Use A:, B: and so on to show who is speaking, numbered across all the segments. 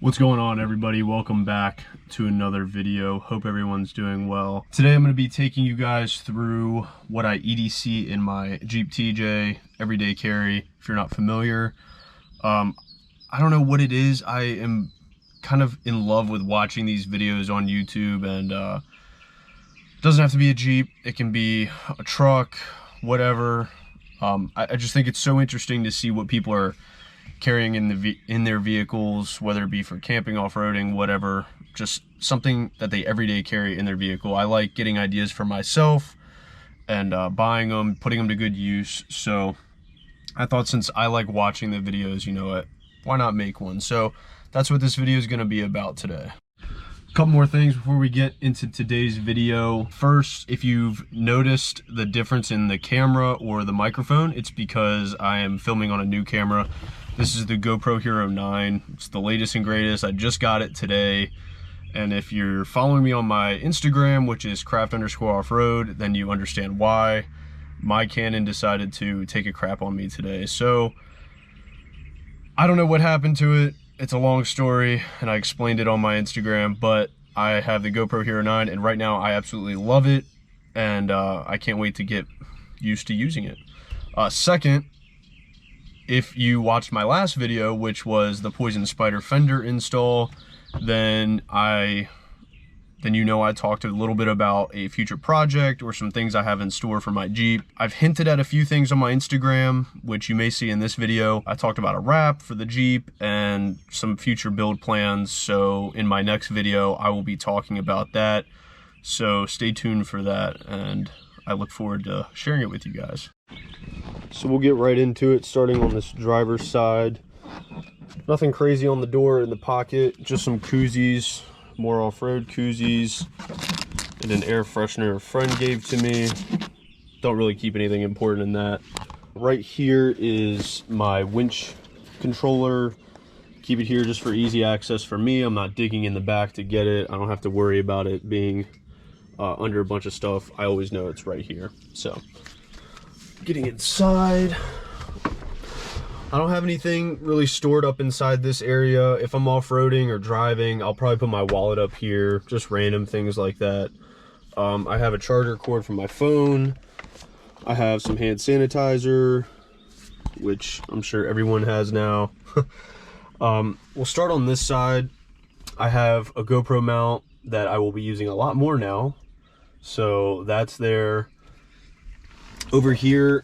A: What's going on, everybody? Welcome back to another video. Hope everyone's doing well. Today I'm going to be taking you guys through what I EDC in my Jeep TJ everyday carry. If you're not familiar, I don't know what it is. I am kind of in love with watching these videos on YouTube, and it doesn't have to be a Jeep. It can be a truck, whatever. I just think it's so interesting to see what people are carrying in their vehicles, whether it be for camping, off-roading, whatever, just something that they everyday carry in their vehicle. I like getting ideas for myself and buying them, putting them to good use. So I thought, since I like watching the videos, you know what, why not make one? So that's what this video is going to be about today. A couple more things before we get into today's video. First, if you've noticed the difference in the camera or the microphone, it's because I am filming on a new camera. This is the GoPro Hero 9. It's the latest and greatest. I just got it today. And if you're following me on my Instagram, which is craft_offroad, then you understand why my Canon decided to take a crap on me today. So I don't know what happened to it. It's a long story, and I explained it on my Instagram, but I have the GoPro Hero 9, and right now I absolutely love it, and I can't wait to get used to using it. Second, if you watched my last video, which was the Poison Spider fender install, then you know I talked a little bit about a future project or some things I have in store for my Jeep. I've hinted at a few things on my Instagram, which you may see in this video. I talked about a wrap for the Jeep and some future build plans. So in my next video, I will be talking about that. So stay tuned for that, and I look forward to sharing it with you guys. So we'll get right into it, starting on this driver's side. Nothing crazy on the door, in the pocket, just some koozies, more off-road koozies, and an air freshener a friend gave to me. Don't really keep anything important in that. Right here is my winch controller. Keep it here just for easy access for me. I'm not digging in the back to get it. I don't have to worry about it being under a bunch of stuff. I always know it's right here. So getting inside, I don't have anything really stored up inside this area. If I'm off-roading or driving, I'll probably put my wallet up here, just random things like that. I have a charger cord for my phone. I have some hand sanitizer, which I'm sure everyone has now. We'll start on this side. I have a GoPro mount that I will be using a lot more now, so that's there. Over here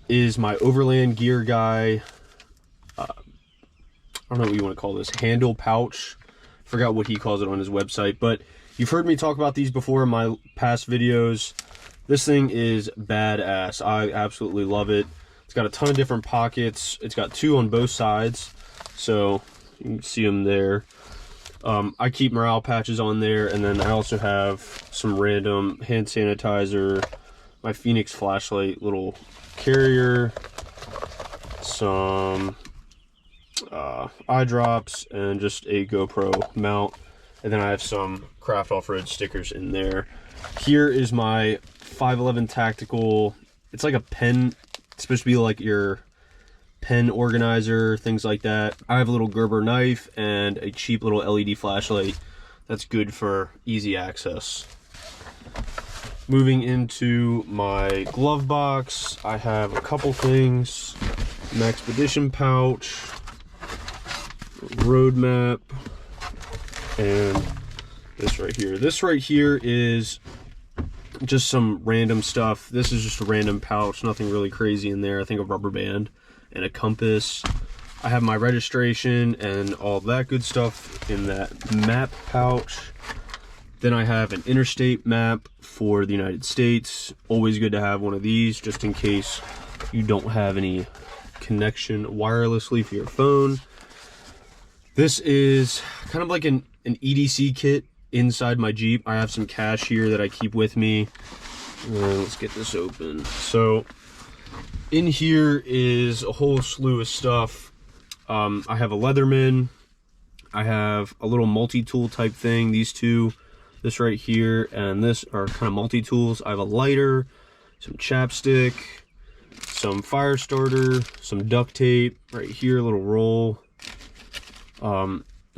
A: is my Overland Gear guy, I don't know what you want to call this, handle pouch. Forgot what he calls it on his website, but you've heard me talk about these before in my past videos. This thing is badass. I absolutely love it. It's got a ton of different pockets. It's got two on both sides, so you can see them there. I keep morale patches on there, and then I also have some random hand sanitizer, my Phoenix flashlight little carrier, some eye drops, and just a GoPro mount. And then I have some Craft Off-Road stickers in there. Here is my 511 tactical. It's like a pen. It's supposed to be like your pen organizer, things like that. I have a little Gerber knife and a cheap little LED flashlight that's good for easy access. Moving into my glove box, I have a couple things. An expedition pouch, road map, and this right here. This right here is just some random stuff. This is just a random pouch, nothing really crazy in there. I think a rubber band and a compass. I have my registration and all that good stuff in that map pouch. Then I have an interstate map for the United States. Always good to have one of these, just in case you don't have any connection wirelessly for your phone. This is kind of like an EDC kit inside my Jeep. I have some cash here that I keep with me. Let's get this open. So in here is a whole slew of stuff. I have a Leatherman. I have a little multi-tool type thing. These two, this right here and this, are kind of multi-tools. I have a lighter, some chapstick, some fire starter, some duct tape right here, a little roll.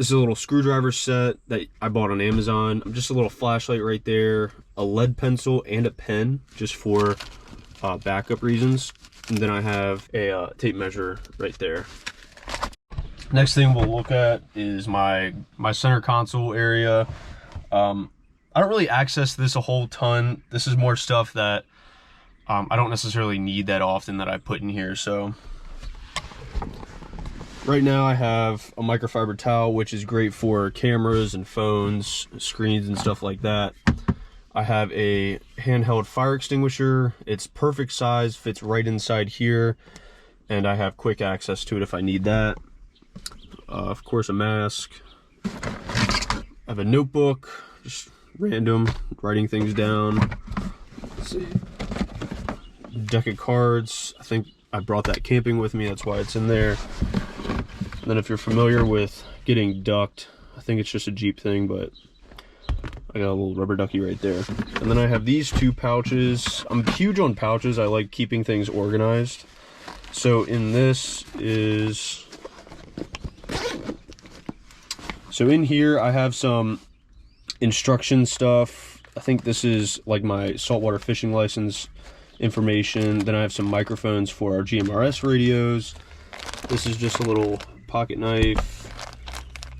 A: This is a little screwdriver set that I bought on Amazon. Just a little flashlight right there, a lead pencil and a pen just for backup reasons. And then I have a tape measure right there. Next thing we'll look at is my center console area. I don't really access this a whole ton. This is more stuff that I don't necessarily need that often that I put in here. So right now I have a microfiber towel, which is great for cameras and phones, screens and stuff like that. I have a handheld fire extinguisher. It's perfect size, fits right inside here, and I have quick access to it if I need that. Of course, a mask. I have a notebook, just random, writing things down. Let's see. Deck of cards. I think I brought that camping with me, that's why it's in there. And then if you're familiar with getting ducked, I think it's just a Jeep thing, but I got a little rubber ducky right there. And then I have these two pouches. I'm huge on pouches. I like keeping things organized. So in this is... So in here I have some instruction stuff. I think this is like my saltwater fishing license information. Then I have some microphones for our GMRS radios. This is just a little pocket knife.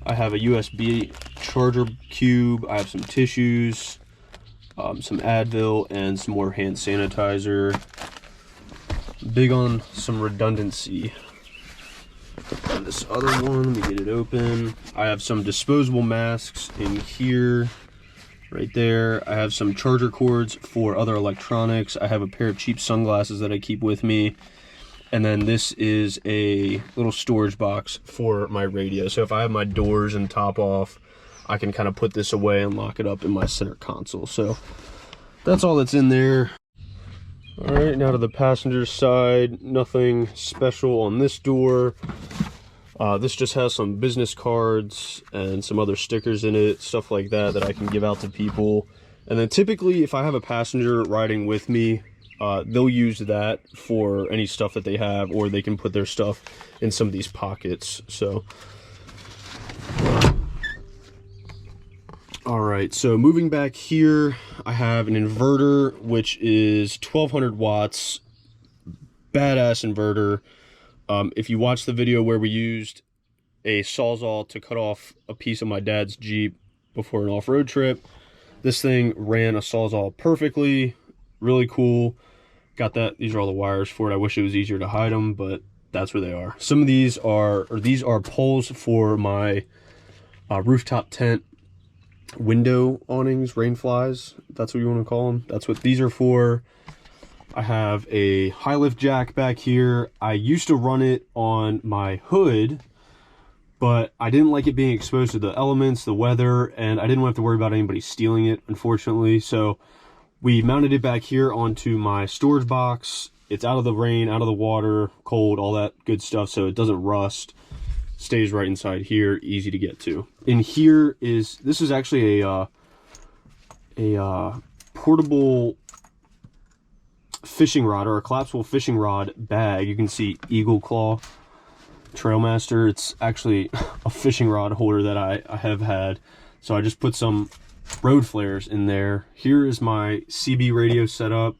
A: I have a USB charger cube. I have some tissues, some Advil, and some more hand sanitizer. Big on some redundancy. And this other one, let me get it open. I have some disposable masks in here, right there. I have some charger cords for other electronics. I have a pair of cheap sunglasses that I keep with me. And then this is a little storage box for my radio. So if I have my doors and top off, I can kind of put this away and lock it up in my center console. So that's all that's in there. All right, now to the passenger side. Nothing special on this door. This just has some business cards and some other stickers in it, stuff like that that I can give out to people. And then typically if I have a passenger riding with me, they'll use that for any stuff that they have, or they can put their stuff in some of these pockets. So all right, so moving back here, I have an inverter, which is 1200 watts, badass inverter. If you watch the video where we used a Sawzall to cut off a piece of my dad's Jeep before an off-road trip, this thing ran a Sawzall perfectly. Really cool. Got that. These are all the wires for it. I wish it was easier to hide them, but that's where they are. Some of these are, or these are poles for my rooftop tent window awnings, rain flies. That's what you want to call them. That's what these are for. I have a high lift jack back here. I used to run it on my hood, but I didn't like it being exposed to the elements, the weather, and I didn't have to worry about anybody stealing it, unfortunately. So we mounted it back here onto my storage box. It's out of the rain, out of the water, cold, all that good stuff, so it doesn't rust. Stays right inside here, easy to get to. In here is, this is actually a portable fishing rod, or a collapsible fishing rod bag. You can see Eagle Claw Trailmaster. It's actually a fishing rod holder that I have had. So I just put some road flares in there. Here is my CB radio setup.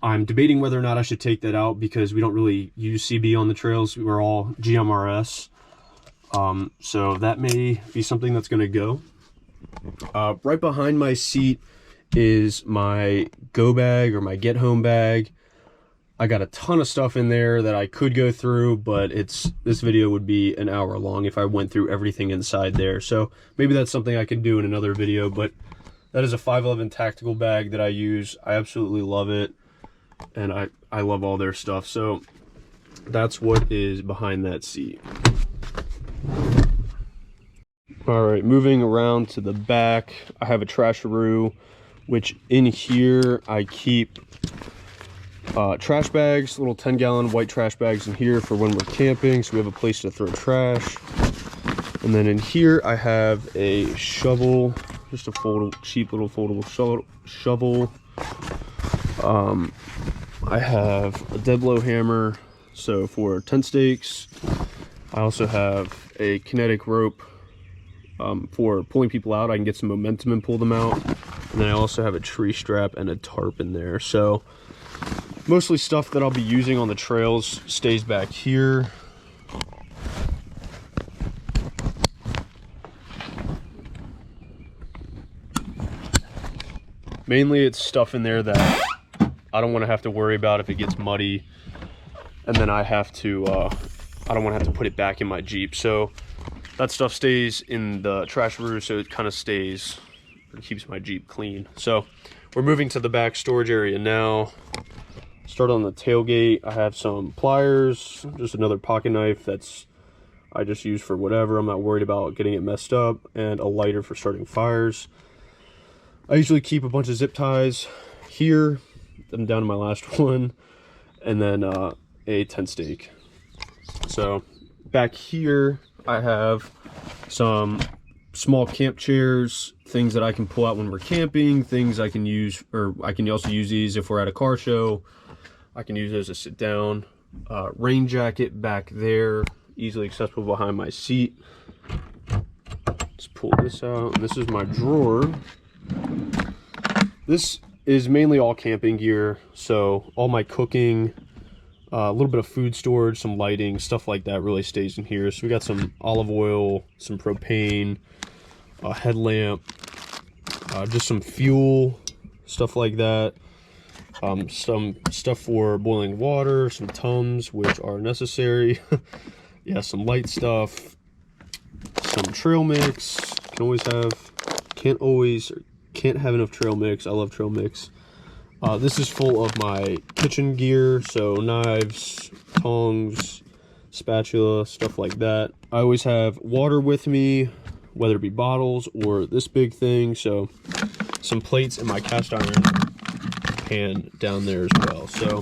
A: I'm debating whether or not I should take that out because we don't really use CB on the trails. We're all GMRS. So that may be something that's going to go. Right behind my seat is my go bag, or my get home bag. I got a ton of stuff in there that I could go through, but this video would be an hour long if I went through everything inside there. So maybe that's something I can do in another video, but that is a 511 tactical bag that I use. I absolutely love it, and I love all their stuff. So that's what is behind that seat. All right, moving around to the back, I have a trasharoo, which in here I keep trash bags, little 10-gallon white trash bags in here for when we're camping, so we have a place to throw trash. And then in here I have a shovel, just a cheap little foldable shovel. I have a dead blow hammer, so for tent stakes. I also have a kinetic rope for pulling people out. I can get some momentum and pull them out. And then I also have a tree strap and a tarp in there. So mostly stuff that I'll be using on the trails stays back here. Mainly it's stuff in there that I don't want to have to worry about if it gets muddy, and then I have to, I don't want to have to put it back in my Jeep. So that stuff stays in the trash room, so it kind of stays, it keeps my Jeep clean. So we're moving to the back storage area now. Start on the tailgate. I have some pliers, just another pocket knife that's I just use for whatever. I'm not worried about getting it messed up, and a lighter for starting fires. I usually keep a bunch of zip ties here. I'm down to my last one, and then a tent stake. So back here I have some small camp chairs, things that I can pull out when we're camping, things I can use, or I can also use these if we're at a car show. I can use those to sit down. Rain jacket back there, easily accessible behind my seat. Let's pull this out. This is my drawer. This is mainly all camping gear, so all my cooking, a little bit of food storage, some lighting, stuff like that really stays in here. So we got some olive oil, some propane, a headlamp, just some fuel, stuff like that. Some stuff for boiling water, some Tums, which are necessary. Yeah, some light stuff, some trail mix. Can't have enough trail mix. I love trail mix. This is full of my kitchen gear, so knives, tongs, spatula, stuff like that. I always have water with me, whether it be bottles or this big thing. So some plates in my cast iron pan down there as well. So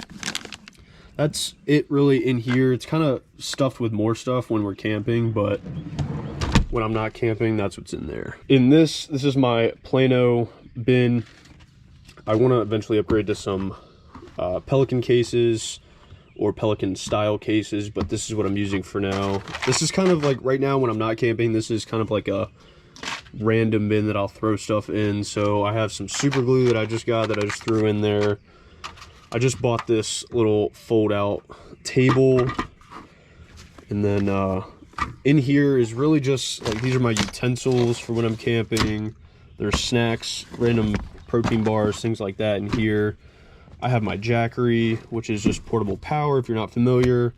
A: that's it really in here. It's kind of stuffed with more stuff when we're camping, but when I'm not camping, that's what's in there. In this is my Plano bin. I want to eventually upgrade to some Pelican cases or Pelican style cases, but this is what I'm using for now. This is kind of like, right now when I'm not camping, this is kind of like a random bin that I'll throw stuff in. So I have some super glue that I just got that I just threw in there. I just bought this little fold out table, and then in here is really just like, these are my utensils for when I'm camping. There's snacks, random protein bars, things like that in here. I have my Jackery, which is just portable power if you're not familiar.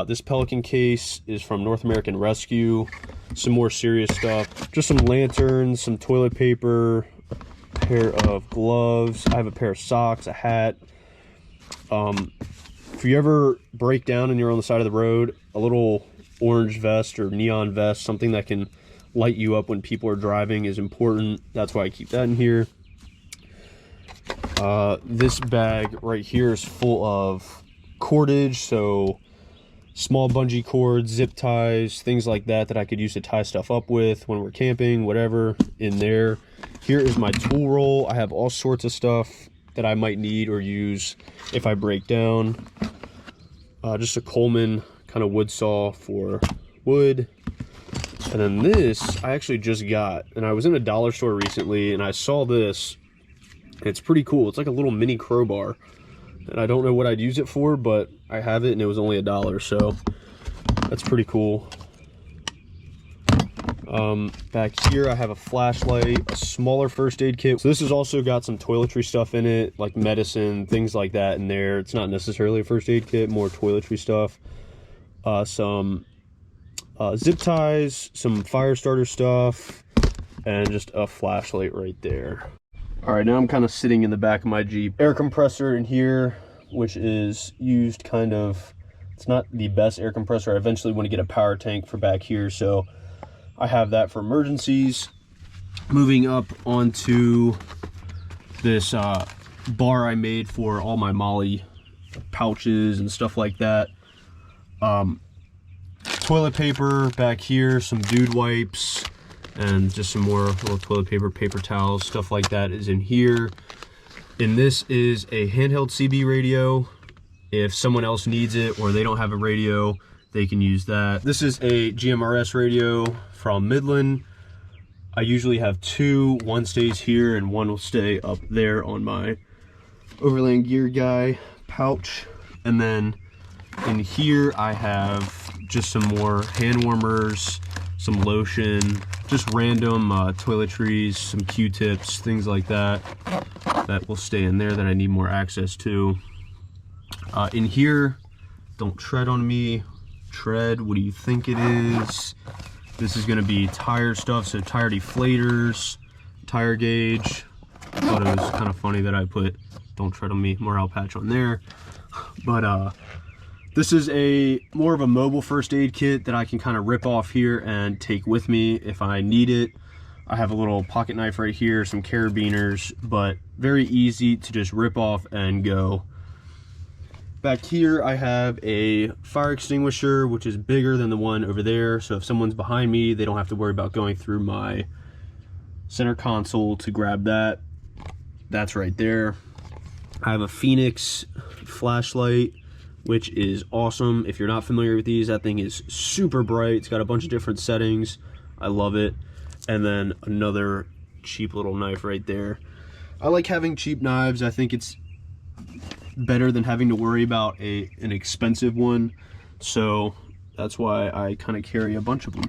A: This Pelican case is from North American Rescue. Some more serious stuff. Just some lanterns, some toilet paper, a pair of gloves. I have a pair of socks, a hat. If you ever break down and you're on the side of the road, a little orange vest or neon vest, something that can light you up when people are driving, is important. That's why I keep that in here. This bag right here is full of cordage, so small bungee cords, zip ties, things like that that I could use to tie stuff up with when we're camping, whatever, in there. Here is my tool roll. I have all sorts of stuff that I might need or use if I break down. Just a Coleman kind of wood saw for wood. And then this I actually just got, and I was in a dollar store recently and I saw this. It's pretty cool. It's like a little mini crowbar, and I don't know what I'd use it for, but I have it and it was only $1, so that's pretty cool. Back here I have a flashlight, a smaller first aid kit. So this has also got some toiletry stuff in it, like medicine, things like that in there. It's not necessarily a first aid kit, more toiletry stuff. Some zip ties, some fire starter stuff, and just a flashlight right there. All right, now I'm kind of sitting in the back of my Jeep. Air compressor in here, which is used kind of, it's not the best air compressor. I eventually want to get a power tank for back here, so I have that for emergencies. Moving up onto this bar I made for all my Molly pouches and stuff like that. Toilet paper back here, some dude wipes, and just some more little toilet paper, paper towels, stuff like that is in here. And this is a handheld CB radio. If someone else needs it or they don't have a radio, they can use that. This is a GMRS radio from Midland. I usually have two. One stays here and one will stay up there on my Overland Gear Guy pouch. And then in here I have just some more hand warmers, some lotion, just random toiletries, some Q-tips, things like that will stay in there that I need more access to. In here, don't tread on me. Tread, what do you think it is? This is going to be tire stuff, so tire deflators, tire gauge. I thought it was kind of funny that I put "Don't tread on me" morale patch on there. But this is more of a mobile first aid kit that I can kind of rip off here and take with me if I need it. I have a little pocket knife right here, some carabiners, but very easy to just rip off and go. Back here I have a fire extinguisher, which is bigger than the one over there, so if someone's behind me, they don't have to worry about going through my center console to grab that. That's right there. I have a Phoenix flashlight, which is awesome. If you're not familiar with these, that thing is super bright. It's got a bunch of different settings. I love it. And then another cheap little knife right there. I like having cheap knives. I think it's better than having to worry about an expensive one, so that's why I kind of carry a bunch of them.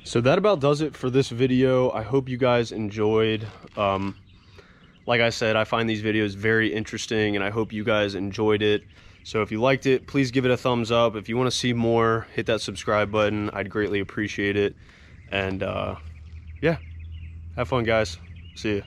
A: So that about does it for this video. I hope you guys enjoyed. Like I said, I find these videos very interesting and I hope you guys enjoyed it. So if you liked it, please give it a thumbs up. If you want to see more, hit that subscribe button. I'd greatly appreciate it. And yeah, have fun guys. See ya.